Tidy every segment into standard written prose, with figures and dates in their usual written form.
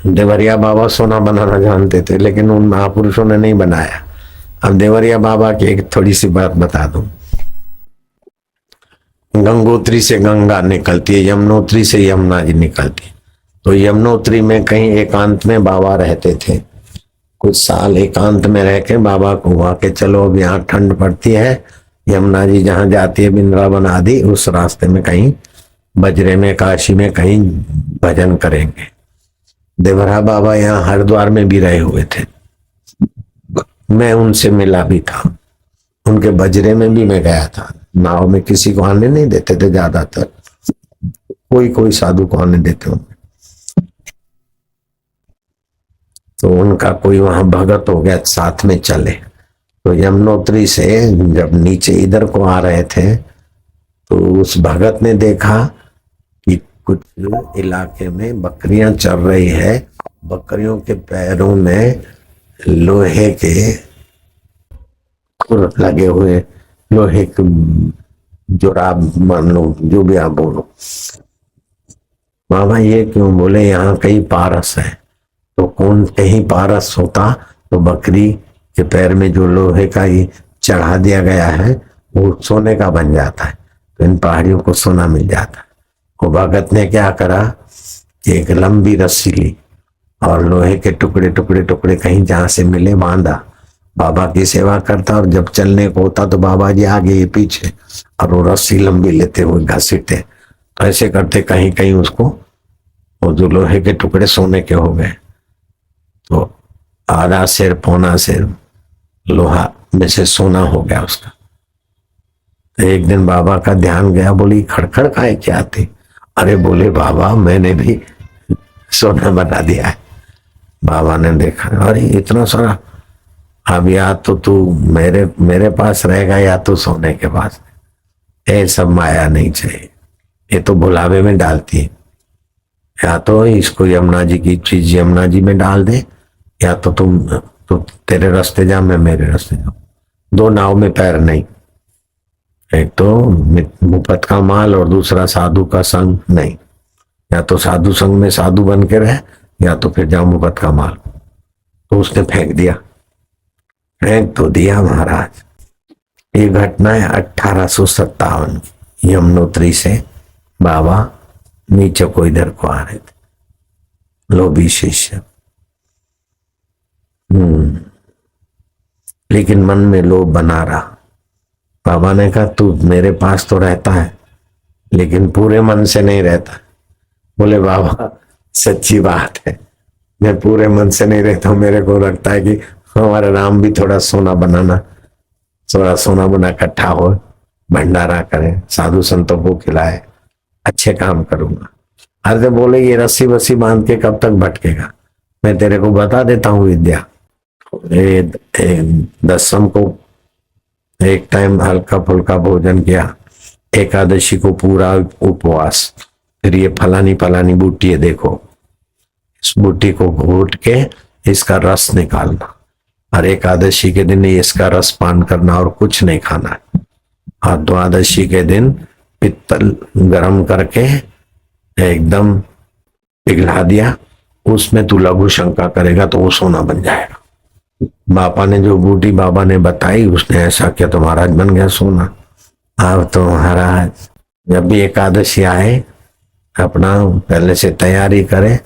देवरिया बाबा सोना बनाना जानते थे, लेकिन उन महापुरुषों ने नहीं बनाया। अब देवरिया बाबा की एक थोड़ी सी बात बता दूं। गंगोत्री से गंगा निकलती है, यमुनोत्री से यमुना जी निकलती है। तो यमुनोत्री में कहीं एकांत में बाबा रहते थे। कुछ साल एकांत में रह के बाबा को हुआ के चलो अब यहाँ ठंड पड़ती है, यमुना जी जहाँ जाती है वृंदावन आदि, उस रास्ते में कहीं बजरे में काशी में कहीं भजन करेंगे। देवरा बाबा यहाँ हरिद्वार में भी रहे हुए थे, मैं उनसे मिला भी था। उनके बजरे में भी मैं गया था। नाव में किसी को आने नहीं देते थे, ज्यादातर कोई कोई साधु को आने देते होंगे। तो उनका कोई वहां भगत हो गया, साथ में चले। तो यमुनोत्री से जब नीचे इधर को आ रहे थे तो उस भगत ने देखा कि कुछ इलाके में बकरियां चर रही है, बकरियों के पैरों में लोहे के खुर लगे हुए, लोहे के जुराब मान लो, जो भी आप बोलो। बाबा ये क्यों? बोले यहाँ कहीं पारस है। तो कौन कहीं पारस होता तो बकरी के पैर में जो लोहे का ही चढ़ा दिया गया है वो सोने का बन जाता है, तो इन पहाड़ियों को सोना मिल जाता है। वो भगत ने क्या करा कि एक लंबी रस्सी ली और लोहे के टुकड़े टुकड़े टुकड़े कहीं जहां से मिले बांधा, बाबा की सेवा करता, और जब चलने को होता तो बाबा जी आगे ये पीछे, और वो रस्सी लंबी लेते हुए घसीटते। ऐसे करते कहीं कहीं उसको वो जो लोहे के टुकड़े सोने के हो गए। तो आधा सिर पौना सिर लोहा में से सोना हो गया उसका। तो एक दिन बाबा का ध्यान गया, बोली खड़खड़ खाए क्या थी? अरे बोले बाबा मैंने भी सोना बना दिया है। बाबा ने देखा, अरे इतना सारा, अब या तो तू मेरे पास रहेगा या तो सोने के पास। ये सब माया नहीं चाहिए, ये तो भुलावे में डालती है। या तो इसको यमुना जी की चीज यमुना जी में डाल दे, या तो तुम तो तेरे रास्ते जा, मैं मेरे रास्ते जाऊं। दो नाव में पैर नहीं, एक तो मुफ्त का माल और दूसरा साधु का संग नहीं। या तो साधु संग में साधु बन के रहे, या तो फिर जाओ मुफ्त का माल। तो उसने फेंक दिया, फेंक तो दिया महाराज। ये घटना है 1857 की। यमुनोत्री से बाबा नीचे को इधर को आ रहे थे, लोभी शिष्य। लेकिन मन में लोभ बना रहा। बाबा ने कहा तू मेरे पास तो रहता है लेकिन पूरे मन से नहीं रहता। बोले बाबा सच्ची बात है, मैं पूरे मन से नहीं रहता हूं। मेरे को लगता है कि हमारा नाम भी थोड़ा सोना बनाना, थोड़ा सोना बना इकट्ठा हो, भंडारा करें, साधु संतों को खिलाए, अच्छे काम करूंगा। अरे बोले ये रस्सी वस्सी बांध के कब तक भटकेगा? मैं तेरे को बता देता हूँ विद्या। दसम को एक टाइम हल्का फुल्का भोजन किया, एकादशी को पूरा उपवास, फिर ये फलानी फलानी बूटी है, देखो इस बूटी को घोट के इसका रस निकालना, और एकादशी के दिन इसका रस पान करना और कुछ नहीं खाना। और द्वादशी के दिन पित्तल गरम करके एकदम पिघला दिया, उसमें तू लघु शंका करेगा तो वो सोना बन जाएगा। बापा ने जो बूटी बाबा ने बताई उसने ऐसा किया तो महाराज बन गया सोना। अब तो महाराज जब भी एकादशी आए अपना पहले से तैयारी करे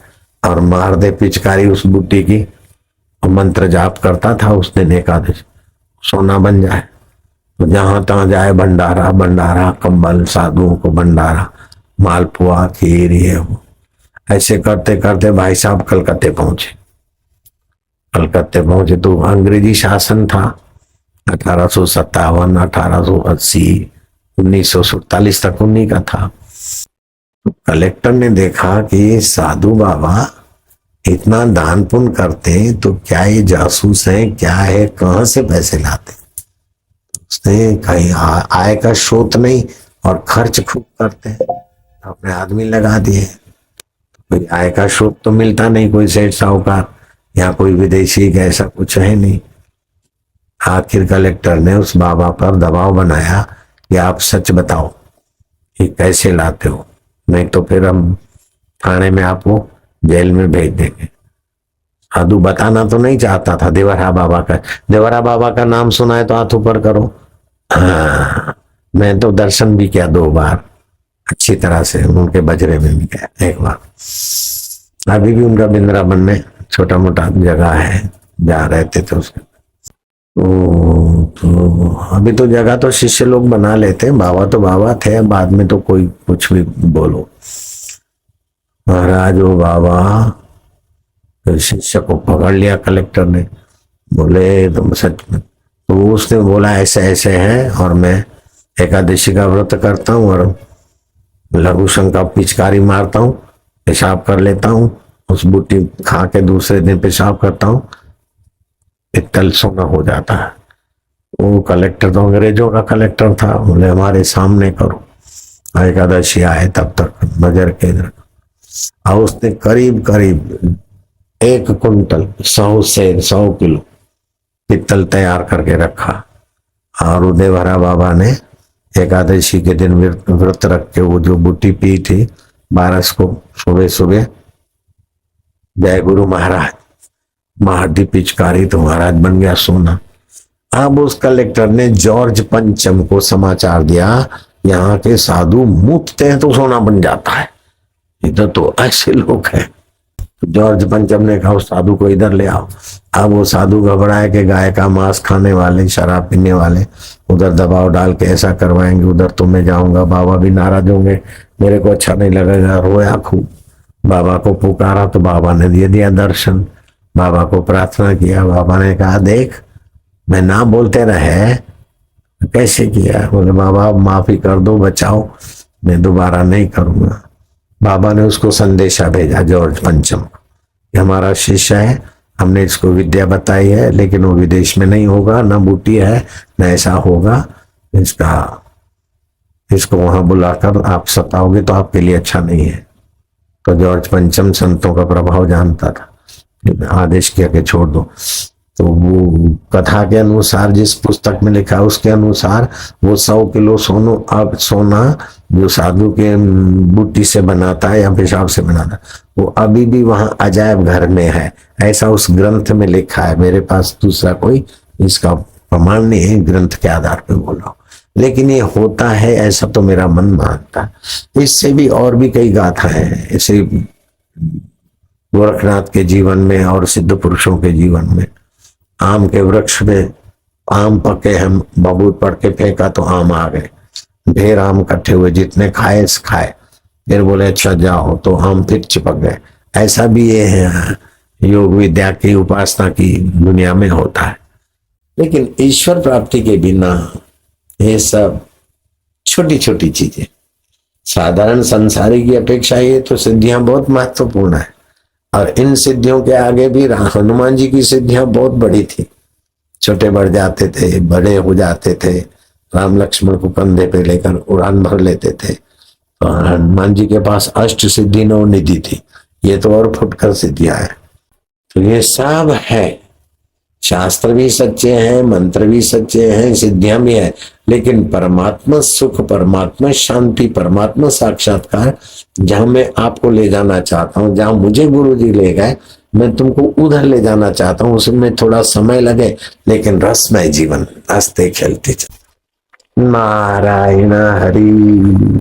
और मार दे पिचकारी उस बूटी की, मंत्र जाप करता था उस दिन एकादशी, सोना बन जाए। तो जहां तहां जाए भंडारा भंडारा, कंबल साधुओं को भंडारा, मालपुआ खीर ये वो, ऐसे करते करते भाई साहब कलकत्ते पहुंचे। कलकत्ते पहुंचे तो अंग्रेजी शासन था 1857, 1880, 1947 तक उन्हीं का था। कलेक्टर ने देखा कि साधु बाबा इतना दान पुण्य करते हैं तो क्या ये जासूस हैं, क्या है, कहां से पैसे लाते? उसने कहीं आय का स्रोत नहीं और खर्च खूब करते हैं, अपने आदमी लगा दिए। कोई आय का स्रोत तो मिलता नहीं, कोई सेठ साहूकार या कोई विदेशी, ऐसा कुछ है नहीं। आखिर कलेक्टर ने उस बाबा पर दबाव बनाया कि आप सच बताओ कि कैसे लाते हो, नहीं तो फिर हम थाने में आपको जेल में भेज देंगे। साधु बताना तो नहीं चाहता था देवरा बाबा का। देवरा बाबा का नाम सुना है तो हाथ ऊपर करो। हाँ, मैं तो दर्शन भी किया 2 बार अच्छी तरह से, उनके बजरे में भी गया 1 बार। अभी भी उनका वृंदावन में छोटा मोटा जगह है, जा रहते थे उसके। तो अभी तो जगह तो शिष्य लोग बना लेते हैं, बाबा तो बाबा थे, बाद में तो कोई कुछ भी बोलो। महाराज वो बाबा, तो शिष्य को पकड़ लिया कलेक्टर ने, बोले तुम सच में? तो उसने बोला ऐसे ऐसे है, और मैं एकादशी का व्रत करता हूँ और लघु शंका पिचकारी मारता हूँ, पेशाब कर लेता हूँ, उस बूटी खा के दूसरे दिन पेशाब करता हूँ, पित्तल सोना हो जाता है। वो कलेक्टर तो अंग्रेजों का कलेक्टर था, बोले हमारे सामने करो। एकादशी आए तब तक नजर के इधर, और उसने करीब करीब 1 कुंटल 100 किलो पित्तल तैयार करके रखा। और उदयभरा बाबा ने एकादशी के दिन व्रत रख के वो जो बूटी पी थी 12 को सुबह सुबह, जय गुरु महाराज, महादी पिचकारी तो महाराज बन गया सोना। अब उस कलेक्टर ने जॉर्ज पंचम को समाचार दिया, यहाँ के साधु मुतते हैं तो सोना बन जाता है, इधर तो ऐसे लोग हैं। जॉर्ज पंचम ने कहा उस साधु को इधर ले आओ। अब वो साधु घबराए कि गाय का मांस खाने वाले, शराब पीने वाले उधर दबाव डाल के ऐसा करवाएंगे, उधर तो मैं जाऊंगा, बाबा भी नाराज होंगे, मेरे को अच्छा नहीं लगेगा। रोया खूब, बाबा को पुकारा तो बाबा ने दे दिया दर्शन। बाबा को प्रार्थना किया, बाबा ने कहा देख मैं ना बोलते रहे, कैसे किया? बोले बाबा माफी कर दो, बचाओ, मैं दोबारा नहीं करूंगा। बाबा ने उसको संदेशा भेजा जॉर्ज पंचम, हमारा शिष्य है, हमने इसको विद्या बताई है, लेकिन वो विदेश में नहीं होगा, ना बूटी है न ऐसा होगा, इसको वहां बुलाकर आप सताओगे तो आपके लिए अच्छा नहीं है। तो जॉर्ज पंचम संतों का प्रभाव जानता था, आदेश किया कि छोड़ दो। तो वो कथा के अनुसार जिस पुस्तक में लिखा उसके अनुसार वो 100 किलो सोना जो साधु के बूटी से बनाता है या पेशाब से बनाता है, वो अभी भी वहां अजायब घर में है, ऐसा उस ग्रंथ में लिखा है। मेरे पास दूसरा कोई इसका प्रमाण नहीं है, ग्रंथ के आधार पर बोला, लेकिन ये होता है ऐसा तो मेरा मन मानता है। इससे भी और भी कई गाथाएं हैं ऐसे गोरखनाथ के जीवन में और सिद्ध पुरुषों के जीवन में। आम के वृक्ष में आम पके, हम बबूत पड़ के फेंका तो आम आ गए, ढेर आम इकट्ठे हुए, जितने खाए खाए, फिर बोले अच्छा जाओ, तो आम फिर चिपक गए। ऐसा भी ये है योग विद्या की उपासना की दुनिया में होता है। लेकिन ईश्वर प्राप्ति के बिना ये सब छोटी छोटी चीजें, साधारण संसारी की अपेक्षा ये तो सिद्धियां बहुत महत्वपूर्ण है, और इन सिद्धियों के आगे भी हनुमान जी की सिद्धियां बहुत बड़ी थी। छोटे बढ़ जाते थे, बड़े हो जाते थे, राम लक्ष्मण को कंधे पे लेकर उड़ान भर लेते थे। तो हनुमान जी के पास 8 सिद्धि 9 निधि थी, ये तो और फुटकर सिद्धियां है। तो ये सब है, शास्त्र भी सच्चे हैं, मंत्र भी सच्चे हैं, सिद्धियां भी है, लेकिन परमात्मा सुख, परमात्मा शांति, परमात्मा साक्षात्कार जहां मैं आपको ले जाना चाहता हूं, जहां मुझे गुरु जी ले गए, मैं तुमको उधर ले जाना चाहता हूं। उसमें थोड़ा समय लगे, लेकिन रसमय जीवन हंसते खेलते। नारायण हरि।